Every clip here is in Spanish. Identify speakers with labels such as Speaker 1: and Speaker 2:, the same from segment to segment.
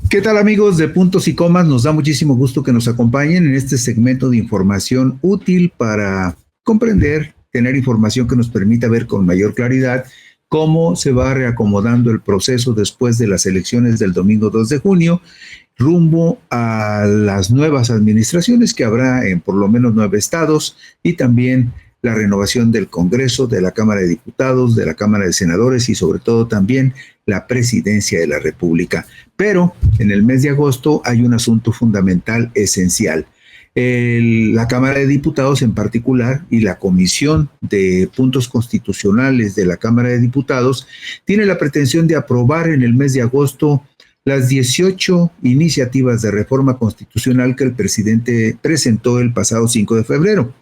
Speaker 1: ¿Qué tal, amigos de Puntos y Comas? Nos da muchísimo gusto que nos acompañen en este segmento de información útil para comprender, tener información que nos permita ver con mayor claridad cómo se va reacomodando el proceso después de las elecciones del domingo 2 de junio, rumbo a las nuevas administraciones que habrá en por lo menos 9 estados y también la renovación del Congreso, de la Cámara de Diputados, de la Cámara de Senadores y sobre todo también la presidencia de la República. Pero en el mes de agosto hay un asunto fundamental, esencial. La Cámara de Diputados en particular y la Comisión de Puntos Constitucionales de la Cámara de Diputados tiene la pretensión de aprobar en el mes de agosto las 18 iniciativas de reforma constitucional que el presidente presentó el pasado 5 de febrero.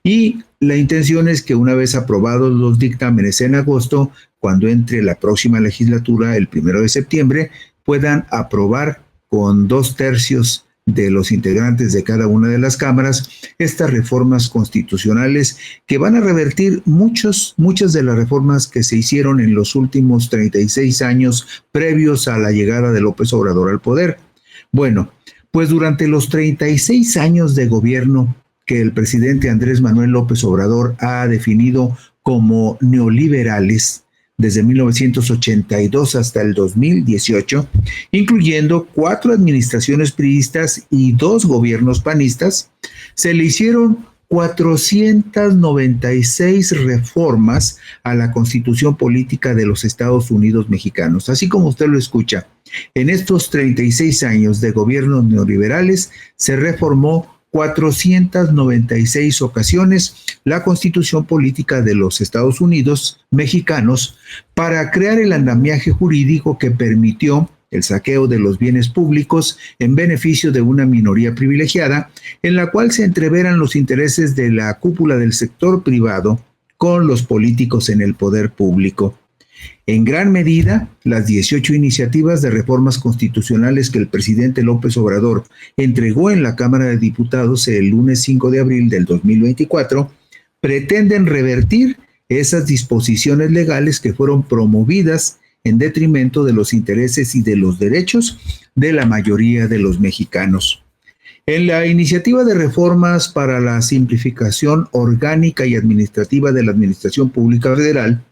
Speaker 1: Y la intención es que una vez aprobados los dictámenes en agosto, cuando entre la próxima legislatura, el 1 de septiembre, puedan aprobar con 2/3 de los integrantes de cada una de las cámaras estas reformas constitucionales que van a revertir muchas de las reformas que se hicieron en los últimos 36 años previos a la llegada de López Obrador al poder. Bueno, pues durante los 36 años de gobierno que el presidente Andrés Manuel López Obrador ha definido como neoliberales, desde 1982 hasta el 2018, incluyendo 4 administraciones priistas y 2 gobiernos panistas, se le hicieron 496 reformas a la Constitución Política de los Estados Unidos mexicanos. Así como usted lo escucha, en estos 36 años de gobiernos neoliberales se reformó 496 ocasiones la Constitución Política de los Estados Unidos mexicanos para crear el andamiaje jurídico que permitió el saqueo de los bienes públicos en beneficio de una minoría privilegiada, en la cual se entreveran los intereses de la cúpula del sector privado con los políticos en el poder público. En gran medida, las 18 iniciativas de reformas constitucionales que el presidente López Obrador entregó en la Cámara de Diputados el lunes 5 de abril del 2024 pretenden revertir esas disposiciones legales que fueron promovidas en detrimento de los intereses y de los derechos de la mayoría de los mexicanos. En la iniciativa de reformas para la simplificación orgánica y administrativa de la Administración Pública Federal,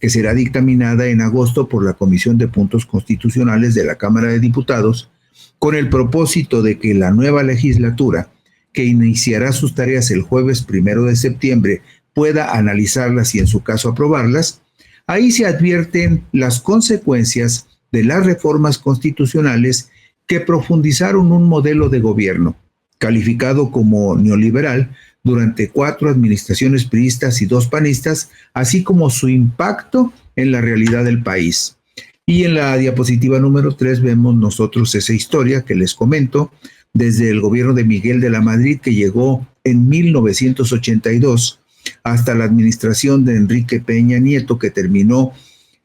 Speaker 1: que será dictaminada en agosto por la Comisión de Puntos Constitucionales de la Cámara de Diputados, con el propósito de que la nueva legislatura, que iniciará sus tareas el jueves 1 de septiembre, pueda analizarlas y en su caso aprobarlas. Ahí se advierten las consecuencias de las reformas constitucionales que profundizaron un modelo de gobierno, calificado como neoliberal, durante 4 administraciones priistas y 2 panistas, así como su impacto en la realidad del país. Y en la diapositiva número 3 vemos nosotros esa historia que les comento, desde el gobierno de Miguel de la Madrid, que llegó en 1982, hasta la administración de Enrique Peña Nieto, que terminó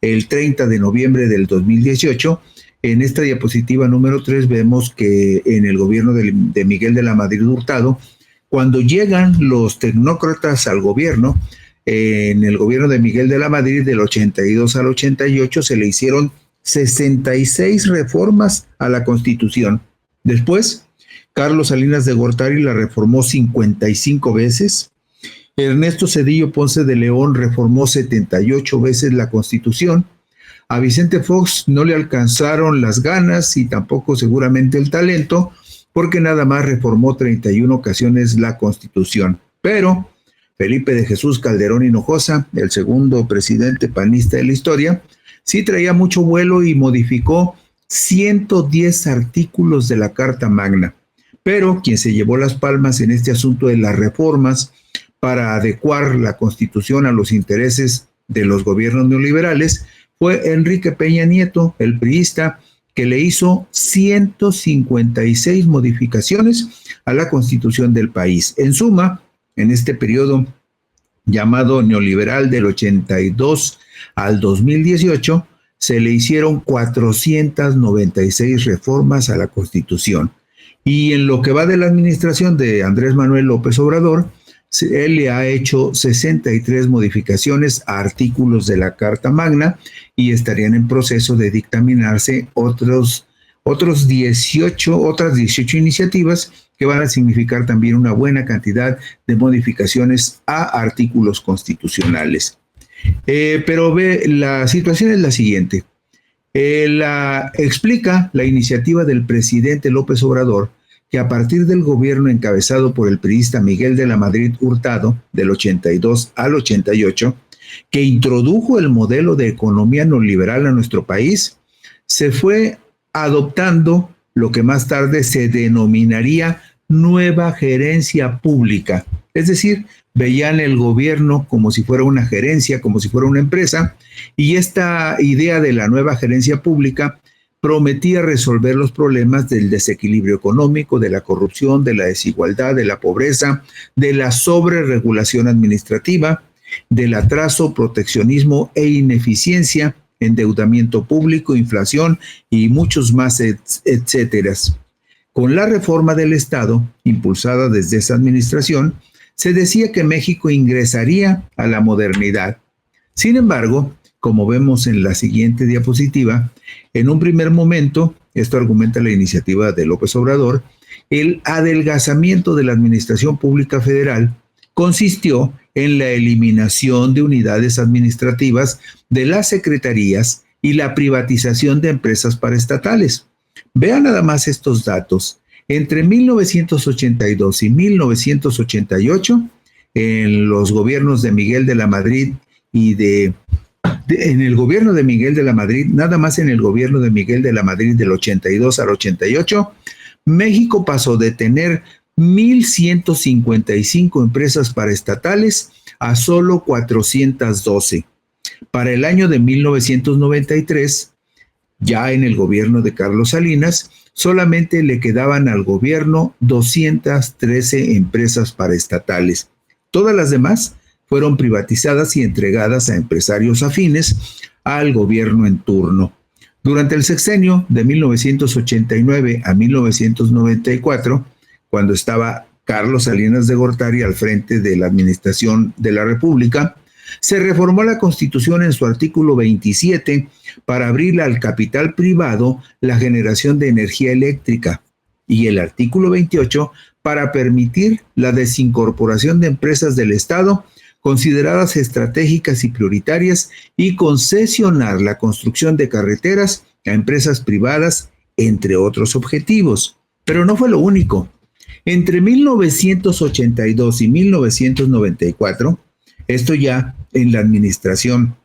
Speaker 1: el 30 de noviembre del 2018. En esta diapositiva número 3 vemos que en el gobierno de Miguel de la Madrid Hurtado, cuando llegan los tecnócratas al gobierno, en el gobierno de Miguel de la Madrid del 82 al 88 se le hicieron 66 reformas a la Constitución. Después, Carlos Salinas de Gortari la reformó 55 veces. Ernesto Zedillo Ponce de León reformó 78 veces la Constitución. A Vicente Fox no le alcanzaron las ganas y tampoco seguramente el talento, porque nada más reformó 31 ocasiones la Constitución. Pero Felipe de Jesús Calderón Hinojosa, el segundo presidente panista de la historia, sí traía mucho vuelo y modificó 110 artículos de la Carta Magna. Pero quien se llevó las palmas en este asunto de las reformas para adecuar la Constitución a los intereses de los gobiernos neoliberales fue Enrique Peña Nieto, el priista, que le hizo 156 modificaciones a la Constitución del país. En suma, en este periodo llamado neoliberal del 82 al 2018, se le hicieron 496 reformas a la Constitución. Y en lo que va de la administración de Andrés Manuel López Obrador, él le ha hecho 63 modificaciones a artículos de la Carta Magna y estarían en proceso de dictaminarse otros otras 18 iniciativas que van a significar también una buena cantidad de modificaciones a artículos constitucionales. Pero la situación es la siguiente. Explica la iniciativa del presidente López Obrador que a partir del gobierno encabezado por el priista Miguel de la Madrid Hurtado, del 82 al 88, que introdujo el modelo de economía neoliberal a nuestro país, se fue adoptando lo que más tarde se denominaría nueva gerencia pública. Es decir, veían el gobierno como si fuera una gerencia, como si fuera una empresa, y esta idea de la nueva gerencia pública prometía resolver los problemas del desequilibrio económico, de la corrupción, de la desigualdad, de la pobreza, de la sobreregulación administrativa, del atraso, proteccionismo e ineficiencia, endeudamiento público, inflación y muchos más, etcétera. Con la reforma del Estado, impulsada desde esa administración, se decía que México ingresaría a la modernidad. Sin embargo, como vemos en la siguiente diapositiva, en un primer momento, esto argumenta la iniciativa de López Obrador, el adelgazamiento de la administración pública federal consistió en la eliminación de unidades administrativas de las secretarías y la privatización de empresas paraestatales. Vean nada más estos datos. Entre 1982 y 1988, en los gobiernos de Miguel de la Madrid en el gobierno de Miguel de la Madrid, nada más en el gobierno de Miguel de la Madrid del 82 al 88, México pasó de tener 1,155 empresas paraestatales a solo 412. Para el año de 1993, ya en el gobierno de Carlos Salinas, solamente le quedaban al gobierno 213 empresas paraestatales. Todas las demás fueron privatizadas y entregadas a empresarios afines al gobierno en turno. Durante el sexenio de 1989 a 1994, cuando estaba Carlos Salinas de Gortari al frente de la administración de la República, se reformó la Constitución en su artículo 27 para abrir al capital privado la generación de energía eléctrica y el artículo 28 para permitir la desincorporación de empresas del Estado consideradas estratégicas y prioritarias y concesionar la construcción de carreteras a empresas privadas, entre otros objetivos. Pero no fue lo único. Entre 1982 y 1994, esto ya en la administración,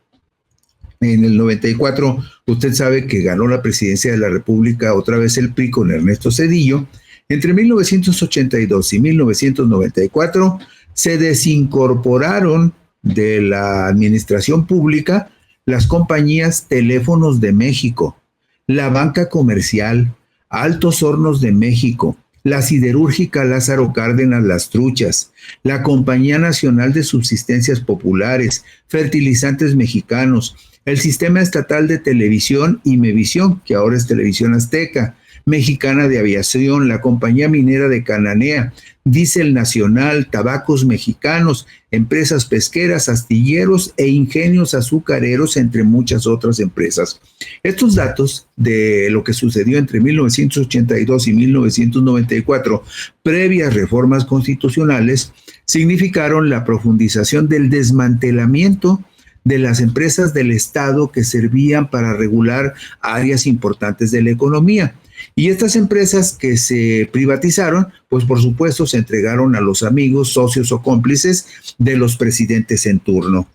Speaker 1: en el 94, usted sabe que ganó la presidencia de la República otra vez el PRI con Ernesto Zedillo. Entre 1982 y 1994 se desincorporaron de la administración pública las compañías Teléfonos de México, la Banca Comercial, Altos Hornos de México, la Siderúrgica Lázaro Cárdenas Las Truchas, la Compañía Nacional de Subsistencias Populares, Fertilizantes Mexicanos, el Sistema Estatal de Televisión Imevisión, que ahora es Televisión Azteca, Mexicana de Aviación, la Compañía Minera de Cananea, Diesel Nacional, Tabacos Mexicanos, empresas pesqueras, astilleros e ingenios azucareros, entre muchas otras empresas. Estos datos de lo que sucedió entre 1982 y 1994, previas reformas constitucionales, significaron la profundización del desmantelamiento de las empresas del Estado que servían para regular áreas importantes de la economía. Y estas empresas que se privatizaron, pues por supuesto se entregaron a los amigos, socios o cómplices de los presidentes en turno.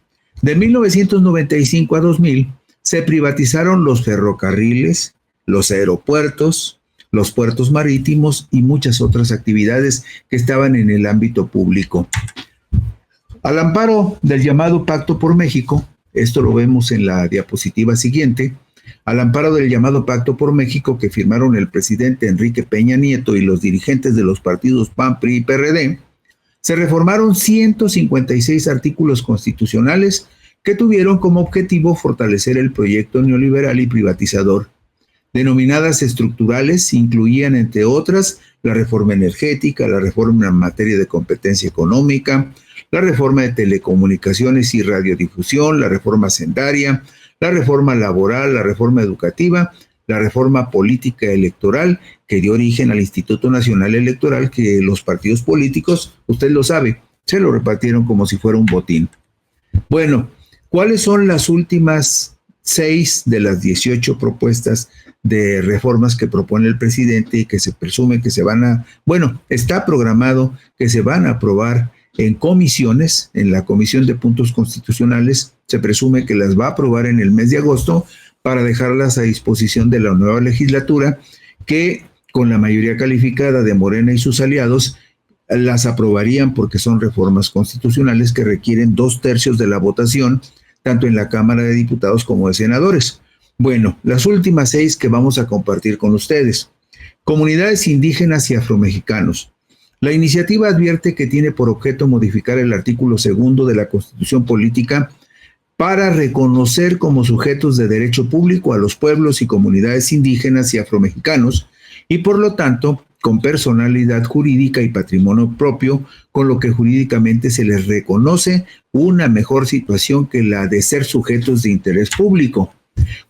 Speaker 1: De 1995 a 2000 se privatizaron los ferrocarriles, los aeropuertos, los puertos marítimos y muchas otras actividades que estaban en el ámbito público. Al amparo del llamado Pacto por México, esto lo vemos en la diapositiva siguiente, al amparo del llamado Pacto por México que firmaron el presidente Enrique Peña Nieto y los dirigentes de los partidos PAN, PRI y PRD, se reformaron 156 artículos constitucionales que tuvieron como objetivo fortalecer el proyecto neoliberal y privatizador. Denominadas estructurales, incluían, entre otras, la reforma energética, la reforma en materia de competencia económica, la reforma de telecomunicaciones y radiodifusión, la reforma hacendaria, la reforma laboral, la reforma educativa, la reforma política electoral que dio origen al Instituto Nacional Electoral, que los partidos políticos, usted lo sabe, se lo repartieron como si fuera un botín. Bueno, ¿cuáles son las últimas 6 de las 18 propuestas de reformas que propone el presidente y que se presume que se van a, bueno, está programado que se van a aprobar en comisiones, en la Comisión de Puntos Constitucionales? Se presume que las va a aprobar en el mes de agosto para dejarlas a disposición de la nueva legislatura, que con la mayoría calificada de Morena y sus aliados las aprobarían, porque son reformas constitucionales que requieren 2/3 de la votación, tanto en la Cámara de Diputados como de Senadores. Bueno, las últimas 6 que vamos a compartir con ustedes. Comunidades indígenas y afromexicanos. La iniciativa advierte que tiene por objeto modificar el artículo 2 de la Constitución Política para reconocer como sujetos de derecho público a los pueblos y comunidades indígenas y afromexicanos, y por lo tanto con personalidad jurídica y patrimonio propio, con lo que jurídicamente se les reconoce una mejor situación que la de ser sujetos de interés público.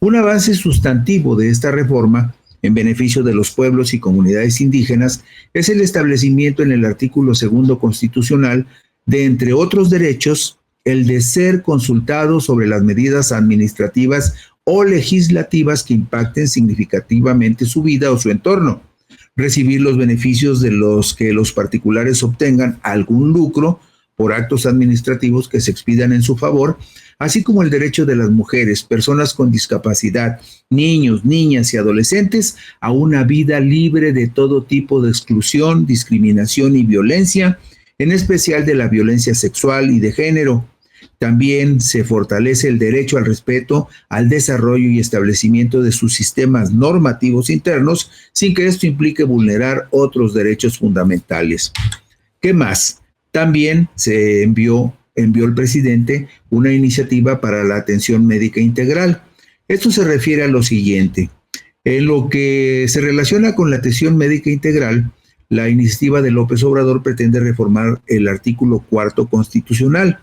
Speaker 1: Un avance sustantivo de esta reforma en beneficio de los pueblos y comunidades indígenas es el establecimiento en el artículo 2 constitucional de, entre otros derechos, el de ser consultados sobre las medidas administrativas o legislativas que impacten significativamente su vida o su entorno, recibir los beneficios de los que los particulares obtengan algún lucro por actos administrativos que se expidan en su favor, así como el derecho de las mujeres, personas con discapacidad, niños, niñas y adolescentes a una vida libre de todo tipo de exclusión, discriminación y violencia, en especial de la violencia sexual y de género. También se fortalece el derecho al respeto, al desarrollo y establecimiento de sus sistemas normativos internos, sin que esto implique vulnerar otros derechos fundamentales. ¿Qué más? También se envió el presidente una iniciativa para la atención médica integral. Esto se refiere a lo siguiente. En lo que se relaciona con la atención médica integral, la iniciativa de López Obrador pretende reformar el artículo 4 constitucional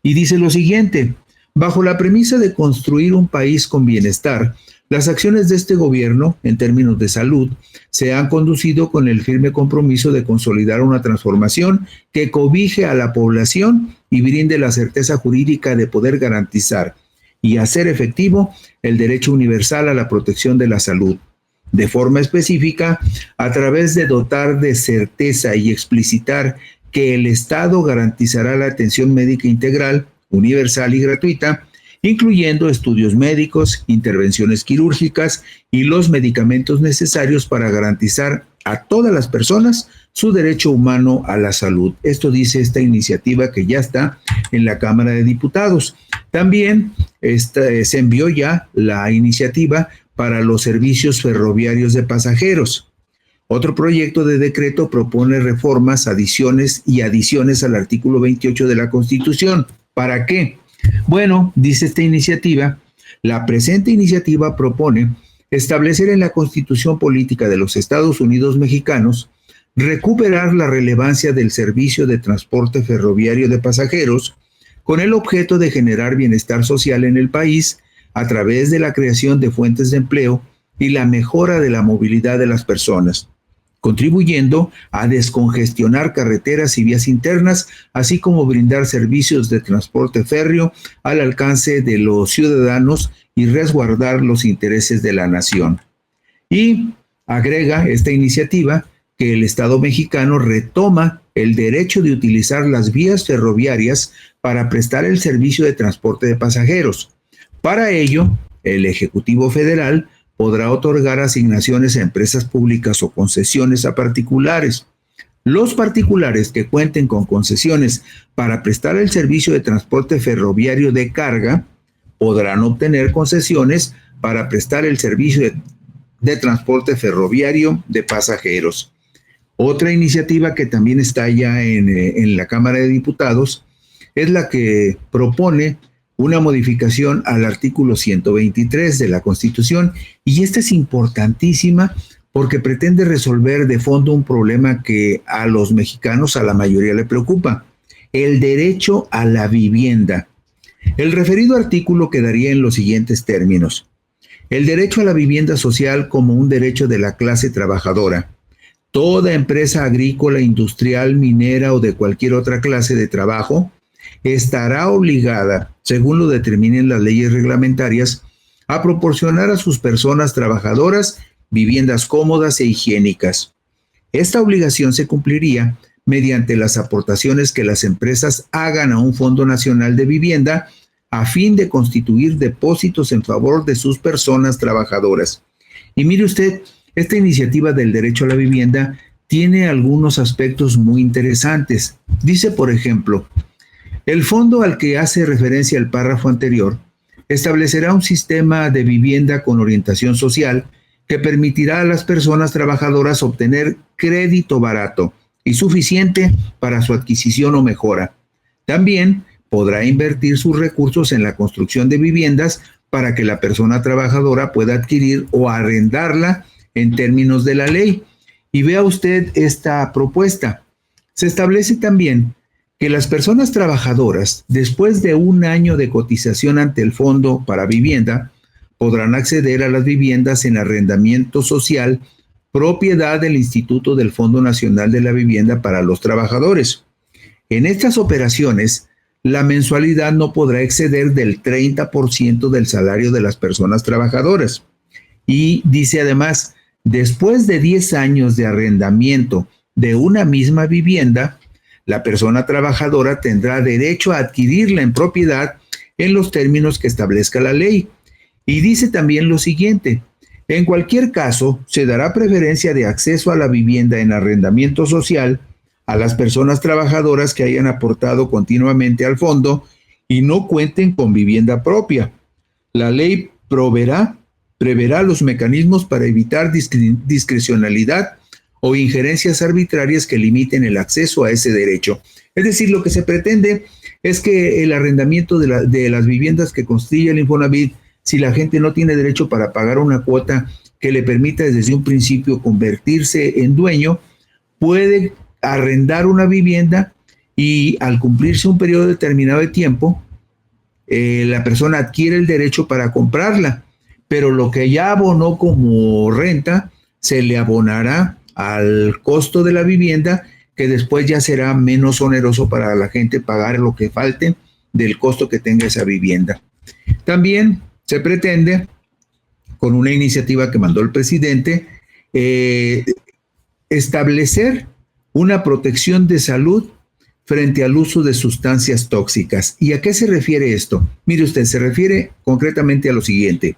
Speaker 1: y dice lo siguiente: bajo la premisa de construir un país con bienestar, las acciones de este gobierno, en términos de salud, se han conducido con el firme compromiso de consolidar una transformación que cobije a la población y brinde la certeza jurídica de poder garantizar y hacer efectivo el derecho universal a la protección de la salud. De forma específica, a través de dotar de certeza y explicitar que el Estado garantizará la atención médica integral, universal y gratuita, incluyendo estudios médicos, intervenciones quirúrgicas y los medicamentos necesarios para garantizar a todas las personas su derecho humano a la salud. Esto dice esta iniciativa que ya está en la Cámara de Diputados. También se envió ya la iniciativa para los servicios ferroviarios de pasajeros. Otro proyecto de decreto propone reformas, adiciones al artículo 28 de la Constitución. ¿Para qué? Bueno, dice esta iniciativa, la presente iniciativa propone establecer en la Constitución Política de los Estados Unidos Mexicanos recuperar la relevancia del servicio de transporte ferroviario de pasajeros con el objeto de generar bienestar social en el país a través de la creación de fuentes de empleo y la mejora de la movilidad de las personas, contribuyendo a descongestionar carreteras y vías internas, así como brindar servicios de transporte férreo al alcance de los ciudadanos y resguardar los intereses de la nación. Y agrega esta iniciativa que el Estado mexicano retoma el derecho de utilizar las vías ferroviarias para prestar el servicio de transporte de pasajeros. Para ello, el Ejecutivo Federal podrá otorgar asignaciones a empresas públicas o concesiones a particulares. Los particulares que cuenten con concesiones para prestar el servicio de transporte ferroviario de carga podrán obtener concesiones para prestar el servicio de transporte ferroviario de pasajeros. Otra iniciativa que también está ya en la Cámara de Diputados es la que propone una modificación al artículo 123 de la Constitución, y esta es importantísima porque pretende resolver de fondo un problema que a los mexicanos, a la mayoría, le preocupa: el derecho a la vivienda. El referido artículo quedaría en los siguientes términos: El derecho a la vivienda social como un derecho de la clase trabajadora. Toda empresa agrícola, industrial, minera o de cualquier otra clase de trabajo estará obligada, según lo determinen las leyes reglamentarias, a proporcionar a sus personas trabajadoras viviendas cómodas e higiénicas. Esta obligación se cumpliría mediante las aportaciones que las empresas hagan a un Fondo Nacional de Vivienda a fin de constituir depósitos en favor de sus personas trabajadoras. Y mire usted, esta iniciativa del derecho a la vivienda tiene algunos aspectos muy interesantes. Dice, por ejemplo, el fondo al que hace referencia el párrafo anterior establecerá un sistema de vivienda con orientación social que permitirá a las personas trabajadoras obtener crédito barato y suficiente para su adquisición o mejora. También podrá invertir sus recursos en la construcción de viviendas para que la persona trabajadora pueda adquirir o arrendarla en términos de la ley. Y vea usted esta propuesta. Se establece también que las personas trabajadoras, después de un año de cotización ante el Fondo para Vivienda, podrán acceder a las viviendas en arrendamiento social, propiedad del Instituto del Fondo Nacional de la Vivienda para los Trabajadores. En estas operaciones, la mensualidad no podrá exceder del 30% del salario de las personas trabajadoras. Y dice además, después de 10 años de arrendamiento de una misma vivienda, la persona trabajadora tendrá derecho a adquirirla en propiedad en los términos que establezca la ley. Y dice también lo siguiente: en cualquier caso, se dará preferencia de acceso a la vivienda en arrendamiento social a las personas trabajadoras que hayan aportado continuamente al fondo y no cuenten con vivienda propia. La ley preverá los mecanismos para evitar discrecionalidad o injerencias arbitrarias que limiten el acceso a ese derecho. Es decir, lo que se pretende es que el arrendamiento de las viviendas que construye el Infonavit, si la gente no tiene derecho para pagar una cuota que le permita desde un principio convertirse en dueño, puede arrendar una vivienda y al cumplirse un periodo determinado de tiempo, la persona adquiere el derecho para comprarla, pero lo que ya abonó como renta se le abonará al costo de la vivienda, que después ya será menos oneroso para la gente pagar lo que falte del costo que tenga esa vivienda. También se pretende, con una iniciativa que mandó el presidente, establecer una protección de salud frente al uso de sustancias tóxicas. ¿Y a qué se refiere esto? Mire usted, se refiere concretamente a lo siguiente: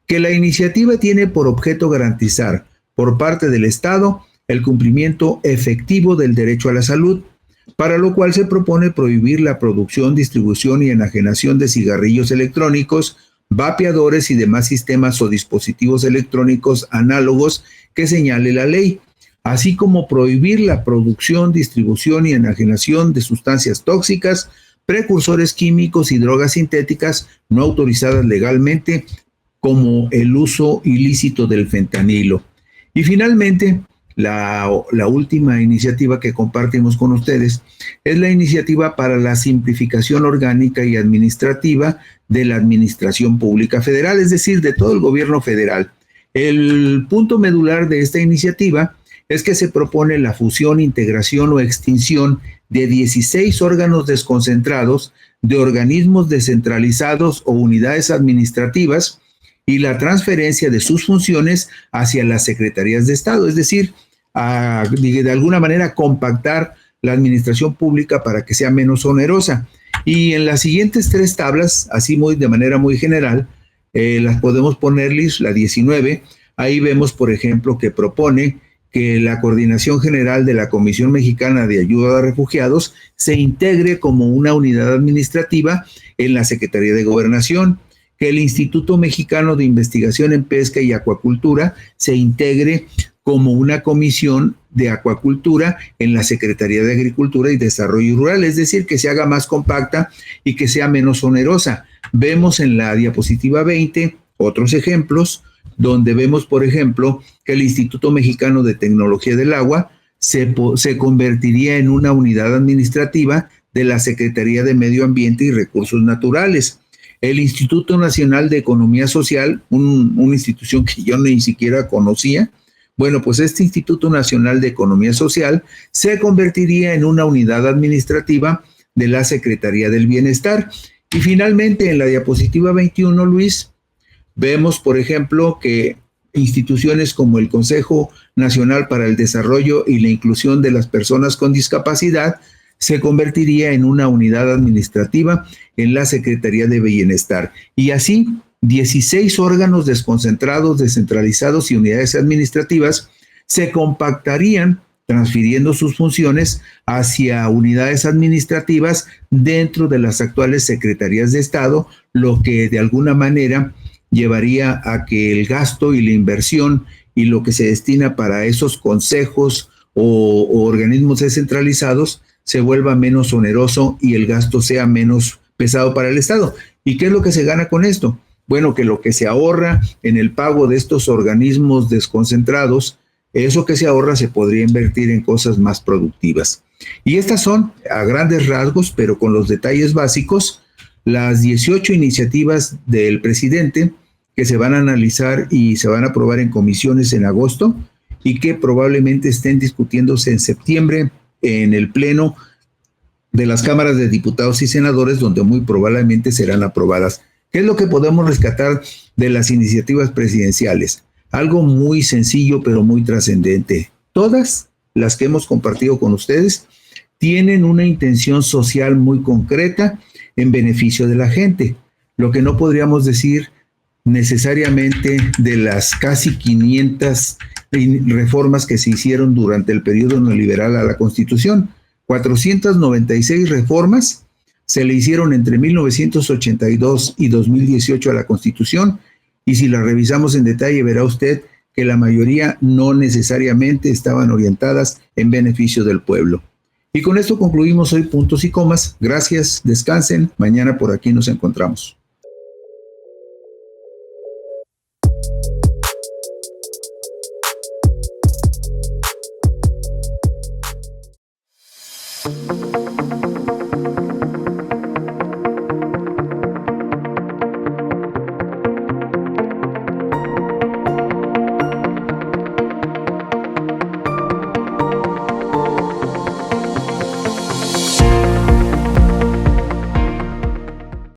Speaker 1: que la iniciativa tiene por objeto garantizar por parte del Estado el cumplimiento efectivo del derecho a la salud, para lo cual se propone prohibir la producción, distribución y enajenación de cigarrillos electrónicos, vapeadores y demás sistemas o dispositivos electrónicos análogos que señale la ley, así como prohibir la producción, distribución y enajenación de sustancias tóxicas, precursores químicos y drogas sintéticas no autorizadas legalmente, como el uso ilícito del fentanilo. Y finalmente, la última iniciativa que compartimos con ustedes es la iniciativa para la simplificación orgánica y administrativa de la Administración Pública Federal, es decir, de todo el gobierno federal. El punto medular de esta iniciativa es que se propone la fusión, integración o extinción de 16 órganos desconcentrados, de organismos descentralizados o unidades administrativas, y la transferencia de sus funciones hacia las secretarías de Estado, es decir, de alguna manera compactar la administración pública para que sea menos onerosa. Y en las siguientes 3 tablas, así de manera muy general, las podemos ponerles, la 19, ahí vemos, por ejemplo, que propone que la Coordinación General de la Comisión Mexicana de Ayuda a Refugiados se integre como una unidad administrativa en la Secretaría de Gobernación, que el Instituto Mexicano de Investigación en Pesca y Acuacultura se integre como una comisión de acuacultura en la Secretaría de Agricultura y Desarrollo Rural, es decir, que se haga más compacta y que sea menos onerosa. Vemos en la diapositiva 20 otros ejemplos, donde vemos, por ejemplo, que el Instituto Mexicano de Tecnología del Agua se convertiría en una unidad administrativa de la Secretaría de Medio Ambiente y Recursos Naturales. el Instituto Nacional de Economía Social, una institución que yo ni siquiera conocía. Bueno, pues este Instituto Nacional de Economía Social se convertiría en una unidad administrativa de la Secretaría del Bienestar. Y finalmente, en la diapositiva 21, Luis, vemos, por ejemplo, que instituciones como el Consejo Nacional para el Desarrollo y la Inclusión de las Personas con Discapacidad se convertiría en una unidad administrativa en la Secretaría de Bienestar. Y así, 16 órganos desconcentrados, descentralizados y unidades administrativas se compactarían, transfiriendo sus funciones hacia unidades administrativas dentro de las actuales secretarías de Estado, lo que de alguna manera llevaría a que el gasto y la inversión y lo que se destina para esos consejos o organismos descentralizados se vuelva menos oneroso y el gasto sea menos pesado para el Estado. ¿Y qué es lo que se gana con esto? Bueno, que lo que se ahorra en el pago de estos organismos desconcentrados, eso que se ahorra se podría invertir en cosas más productivas. Y estas son, a grandes rasgos, pero con los detalles básicos, las 18 iniciativas del presidente que se van a analizar y se van a aprobar en comisiones en agosto y que probablemente estén discutiéndose en septiembre en el pleno de las cámaras de diputados y senadores, donde muy probablemente serán aprobadas. ¿Qué es lo que podemos rescatar de las iniciativas presidenciales? Algo muy sencillo, pero muy trascendente. Todas las que hemos compartido con ustedes tienen una intención social muy concreta en beneficio de la gente. Lo que no podríamos decir necesariamente de las casi 500 reformas que se hicieron durante el periodo neoliberal a la Constitución. 496 reformas se le hicieron entre 1982 y 2018 a la Constitución, y si la revisamos en detalle verá usted que la mayoría no necesariamente estaban orientadas en beneficio del pueblo. Y con esto concluimos hoy Puntos y Comas. Gracias, descansen, mañana por aquí nos encontramos.